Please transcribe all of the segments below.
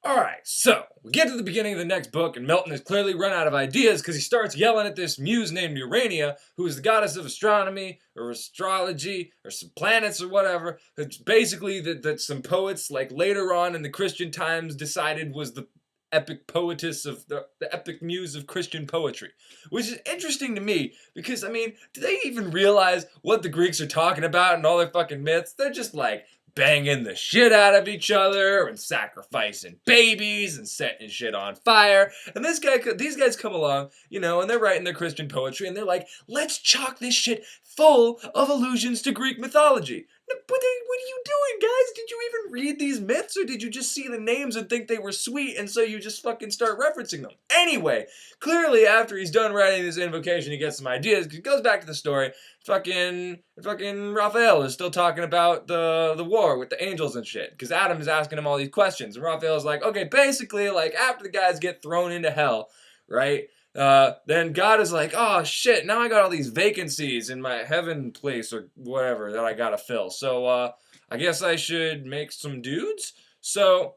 Alright, so we get to the beginning of the next book, and Milton has clearly run out of ideas because he starts yelling at this muse named Urania, who is the goddess of astronomy, or astrology, or some planets, or whatever. It's basically that some poets, like later on in the Christian times, decided was the epic poetess of the epic muse of Christian poetry. Which is interesting to me, because, I mean, do they even realize what the Greeks are talking about and all their fucking myths? They're just like banging the shit out of each other and sacrificing babies and setting shit on fire. And these guys come along, you know, and they're writing their Christian poetry, and they're like, let's chock this shit full of allusions to Greek mythology. What are you doing, guys? Did you even read these myths, or did you just see the names and think they were sweet, and so you just fucking start referencing them? Anyway, clearly after he's done writing this invocation, he gets some ideas. He goes back to the story. Fucking Raphael is still talking about the war with the angels and shit, because Adam is asking him all these questions, and Raphael is like, okay, basically, like, after the guys get thrown into hell, right? Then God is like, oh shit, now I got all these vacancies in my heaven place or whatever that I gotta fill. So, I guess I should make some dudes? So,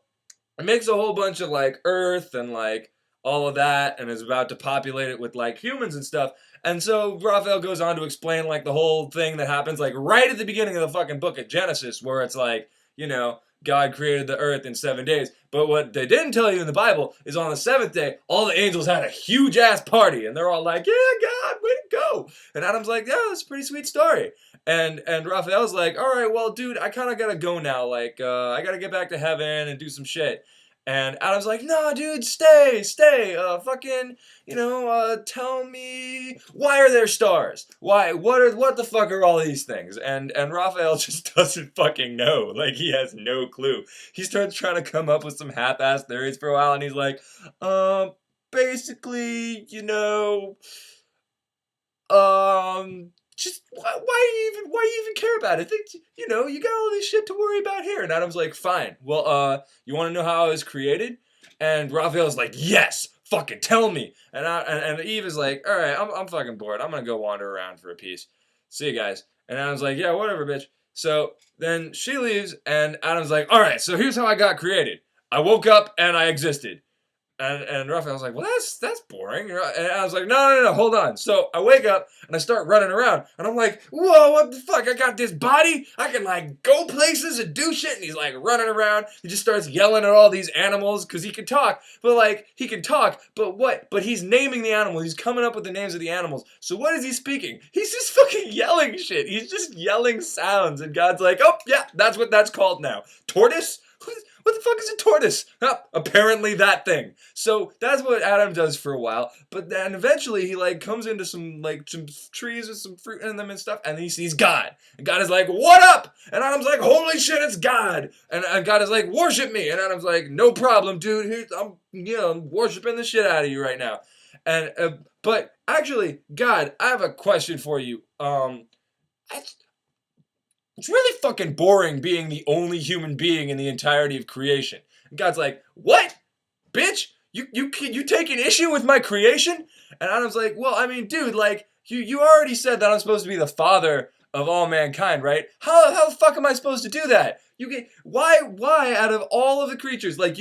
it makes a whole bunch of, like, earth and, like, all of that, and is about to populate it with, like, humans and stuff. And so, Raphael goes on to explain, like, the whole thing that happens, like, right at the beginning of the fucking book of Genesis, where it's like, you know, God created the earth in 7 days. But what they didn't tell you in the Bible is on the 7th day, all the angels had a huge ass party. And they're all like, yeah, God, way to go. And Adam's like, yeah, that's a pretty sweet story. And Raphael's like, all right, well, dude, I kind of got to go now. Like, I got to get back to heaven and do some shit. And Adam's like, no, dude, stay, fucking, you know, tell me, why are there stars? Why, what the fuck are all these things? And Raphael just doesn't fucking know. Like, he has no clue. He starts trying to come up with some half-assed theories for a while, and he's like, basically, you know, just why you even care about it? Think, you know, you got all this shit to worry about here. And Adam's like, fine. Well, you want to know how I was created? And Raphael's like, yes, fucking tell me. And Eve is like, all right, I'm fucking bored. I'm gonna go wander around for a piece. See you guys. And Adam's like, yeah, whatever, bitch. So then she leaves, and Adam's like, all right, so here's how I got created. I woke up and I existed. And Raphael's like, well, that's boring. And I was like, no, hold on. So I wake up and I start running around, and I'm like, whoa, what the fuck? I got this body. I can, like, go places and do shit. And he's, like, running around. He just starts yelling at all these animals because he can talk. But, like, he can talk, but what? But he's naming the animals. He's coming up with the names of the animals. So what is he speaking? He's just fucking yelling shit. He's just yelling sounds. And God's like, oh, yeah, that's what that's called now. Tortoise? What the fuck is a tortoise? Oh, apparently that thing. So that's what Adam does for a while, but then eventually he, like, comes into some trees with some fruit in them and stuff, and he sees God. And God is like, what up? And Adam's like, holy shit, it's God. And God is like, worship me. And Adam's like, no problem, dude. Here, I'm worshiping the shit out of you right now. And but actually, God, I have a question for you. It's really fucking boring being the only human being in the entirety of creation. And God's like, what? Bitch? You taking issue with my creation? And Adam's like, well, I mean, dude, like, you already said that I'm supposed to be the father of all mankind, right? How the fuck am I supposed to do that? Why out of all of the creatures, like,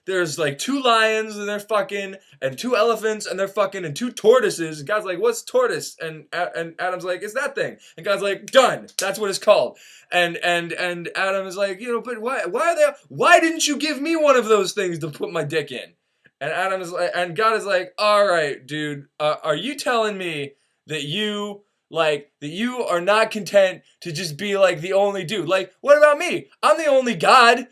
there's like 2 lions and they're fucking, and 2 elephants and they're fucking, and 2 tortoises, and God's like, what's tortoise? And Adam's like, it's that thing. And God's like, done, that's what it's called. And Adam is like, you know, but why didn't you give me one of those things to put my dick in? And Adam is like, and God is like, all right, dude, are you telling me that you are not content to just be, like, the only dude? Like, what about me? I'm the only God.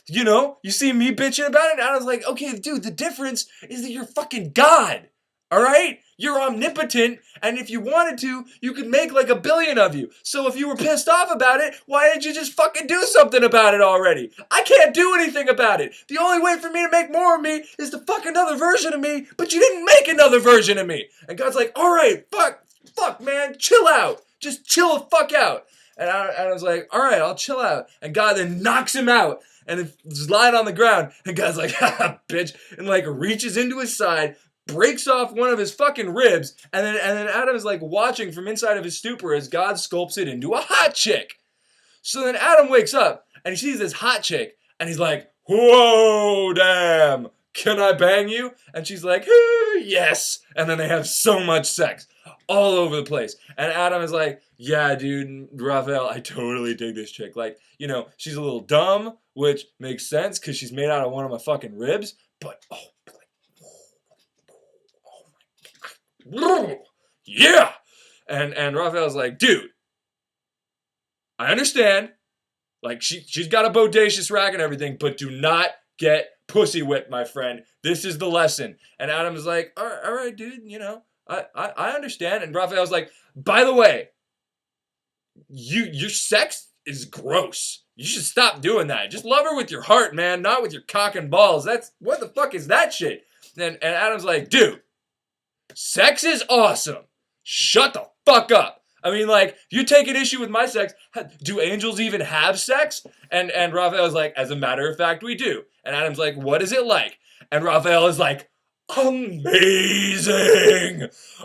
You know, you see me bitching about it, and I was like, okay, dude, the difference is that you're fucking God. All right? You're omnipotent, and if you wanted to, you could make like 1 billion of you. So if you were pissed off about it, why didn't you just fucking do something about it already? I can't do anything about it. The only way for me to make more of me is to fuck another version of me, but you didn't make another version of me. And God's like, all right, fuck, man, chill out. Just chill the fuck out. And I was like, all right, I'll chill out. And God then knocks him out. And he's lying on the ground. And God's like, haha, bitch. And, like, reaches into his side, breaks off one of his fucking ribs. And then Adam is, like, watching from inside of his stupor as God sculpts it into a hot chick. So then Adam wakes up and he sees this hot chick. And he's like, whoa, damn, can I bang you? And she's like, yes. And then they have so much sex all over the place. And Adam is like, yeah, dude, Raphael, I totally dig this chick. Like, you know, she's a little dumb, which makes sense because she's made out of one of my fucking ribs. But, oh, yeah. And Raphael's like, dude, I understand. Like, she's got a bodacious rack and everything, but do not get pussy whipped, my friend. This is the lesson. And Adam's like, all right, dude, you know, I understand. And Raphael's like, by the way, your sex is gross. You should stop doing that. Just love her with your heart, man, not with your cock and balls. What the fuck is that shit? And Adam's like, dude, sex is awesome. Shut the fuck up. I mean, like, you take an issue with my sex. Do angels even have sex? And Raphael's like, as a matter of fact, we do. And Adam's like, what is it like? And Raphael is like, amazing.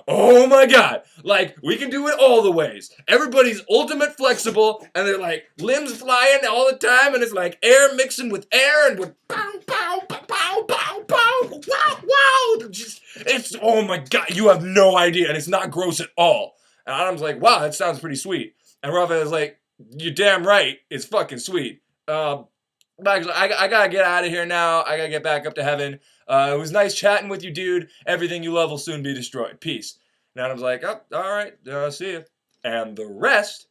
Oh my God. Like, we can do it all the ways. Everybody's ultimate flexible, and they're like limbs flying all the time, and it's like air mixing with air, and with pow, pow, pow, pow, pow, pow, wow, wow. It's, oh my God, you have no idea, and it's not gross at all. And Adam's like, wow, that sounds pretty sweet. And Raphael's like, you're damn right, it's fucking sweet. Actually, I gotta get out of here now. I gotta get back up to heaven. It was nice chatting with you, dude. Everything you love will soon be destroyed. Peace. And Adam's like, oh, all right, see you. And the rest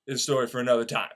is a story for another time.